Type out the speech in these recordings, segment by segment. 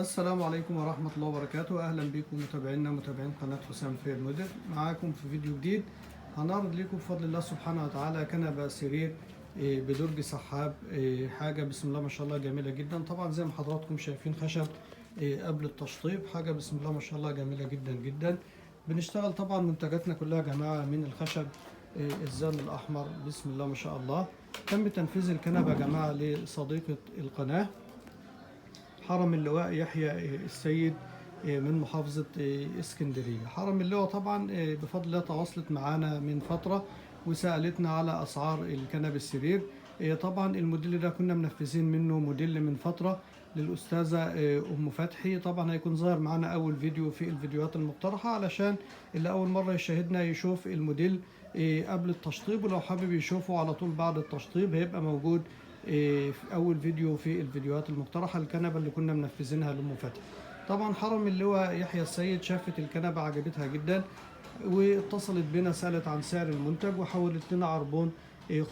السلام عليكم ورحمة الله وبركاته. أهلا بكم متابعينا متابعين قناة حسام فير موديل، معاكم في فيديو جديد. هنعرض لكم بفضل الله سبحانه وتعالى كنبة سرير بدرج سحاب، حاجة بسم الله ما شاء الله جميلة جدا. طبعا زي ما حضراتكم شايفين خشب قبل التشطيب، حاجة بسم الله ما شاء الله جميلة جدا جدا. بنشتغل طبعا منتجاتنا كلها يا جماعة من الخشب الزان الأحمر بسم الله ما شاء الله. تم تنفيذ الكنبة يا جماعة لصديقة القناة حرم اللواء يحيى السيد من محافظة اسكندرية. حرم اللواء طبعا بفضل الله تواصلت معانا من فترة وسألتنا على أسعار الكنب السرير. طبعا الموديل ده كنا منفذين منه موديل من فترة للأستاذة أم فتحي. طبعا هيكون ظاهر معانا أول فيديو في الفيديوهات المقترحة علشان اللي أول مرة يشاهدنا يشوف الموديل قبل التشطيب، ولو حابب يشوفه على طول بعد التشطيب هيبقى موجود في اول فيديو في الفيديوهات المقترحه. الكنبه اللي كنا منفذينها لام فتحي. طبعا حرم اللواء يحيى السيد شافت الكنبه عجبتها جدا واتصلت بنا سالت عن سعر المنتج وحولت لنا عربون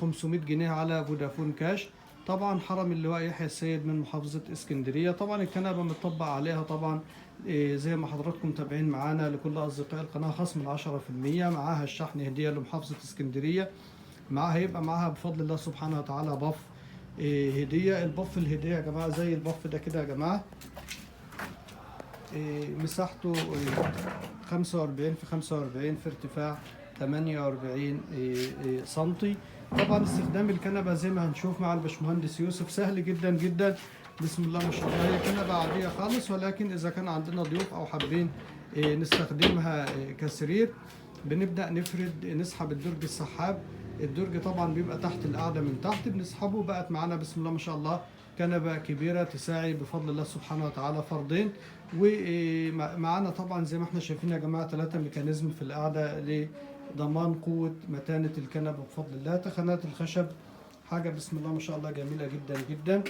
500 جنيه على فودافون كاش. طبعا حرم اللواء يحيى السيد من محافظه اسكندريه. طبعا الكنبه متطبق عليها طبعا زي ما حضراتكم متابعين معانا لكل اصدقاء القناه خصم 10%. معاها الشحن هديه لمحافظه اسكندريه. معاها هيبقى معاها بفضل الله سبحانه وتعالى بف هديه. البف الهديه يا جماعه زي البف ده كده يا جماعه، مساحته 45 في 45 في ارتفاع 48 سنتي. طبعا استخدام الكنبه زي ما هنشوف مع الباشمهندس يوسف سهل جدا جدا بسم الله ما شاء الله. هي كنبه عاديه خالص، ولكن اذا كان عندنا ضيوف او حابين نستخدمها كسرير بنبدا نفرد نسحب الدرج السحاب. الدرج طبعا بيبقى تحت القاعده من تحت بنسحبه، بقت معانا بسم الله ما شاء الله كنبه كبيره تساعي بفضل الله سبحانه وتعالى فردين. ومعانا طبعا زي ما احنا شايفين يا جماعه 3 ميكانيزم في القاعده لضمان قوه متانه الكنبه بفضل الله. تخانات الخشب حاجه بسم الله ما شاء الله جميله جدا جدا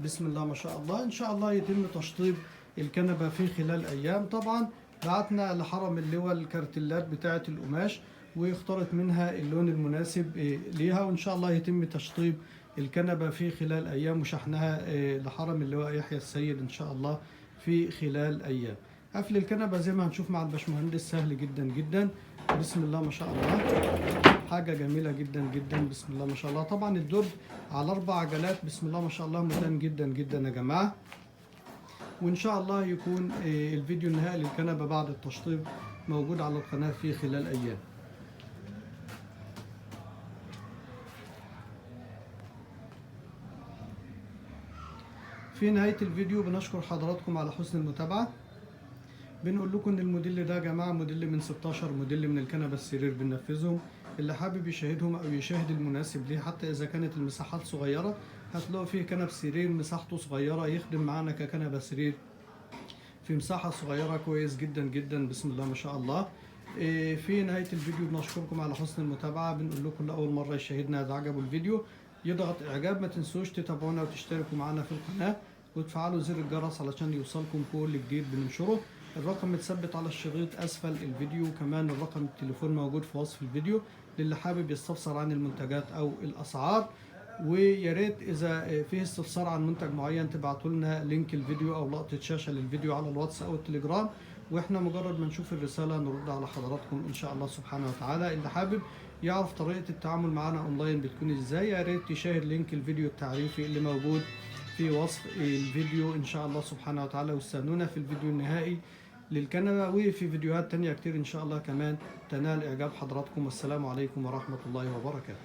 بسم الله ما شاء الله. ان شاء الله يتم تشطيب الكنبه في خلال ايام. طبعا بعتنا لحرم اللواء الكارتلات بتاعه القماش واختارت منها اللون المناسب ليها، وان شاء الله يتم تشطيب الكنبه في خلال ايام وشحنها لحرم اللواء يحيى السيد ان شاء الله في خلال ايام. قفل الكنبه زي ما هنشوف مع الباشمهندس سهل جدا جدا بسم الله ما شاء الله. حاجه جميله جدا جدا بسم الله ما شاء الله. طبعا الدرج على 4 عجلات بسم الله ما شاء الله متان جدا جدا يا جماعه. وان شاء الله يكون الفيديو النهائي للكنبه بعد التشطيب موجود على القناه في خلال ايام. في نهاية الفيديو بنشكر حضراتكم على حسن المتابعة. بنقول لكم ان الموديل ده يا جماعة موديل من 16 موديل من الكنبة السرير بننفذهم. اللي حابب يشاهدهم او يشاهد المناسب ليه حتى اذا كانت المساحات صغيرة هتلاقوا فيه كنب سرير مساحته صغيرة يخدم معانا ككنبة سرير في مساحة صغيرة كويس جدا جدا بسم الله ما شاء الله. في نهاية الفيديو بنشكركم على حسن المتابعة. بنقول لكم لأول مرة يشاهدنا إذا عجبوا الفيديو يضغط إعجاب. ما تنسوش تتابعونا وتشتركوا معنا في القناة وتفعلوا زر الجرس علشان يوصلكم كل جديد بننشره. الرقم متثبت على الشريط أسفل الفيديو، كمان الرقم التليفون موجود في وصف الفيديو للي حابب يستفسر عن المنتجات أو الأسعار. ويا ريت اذا فيه استفسار عن منتج معين تبعتوا لنا لينك الفيديو او لقطه شاشه للفيديو على الواتس او التليجرام، واحنا مجرد ما نشوف الرساله نرد على حضراتكم ان شاء الله سبحانه وتعالى. اللي حابب يعرف طريقه التعامل معنا اونلاين بتكون ازاي يا ريت يشاهد لينك الفيديو التعريفي اللي موجود في وصف الفيديو ان شاء الله سبحانه وتعالى. واستنونا في الفيديو النهائي للكنبه وفي فيديوهات تانية كتير ان شاء الله كمان تنال اعجاب حضراتكم. والسلام عليكم ورحمه الله وبركاته.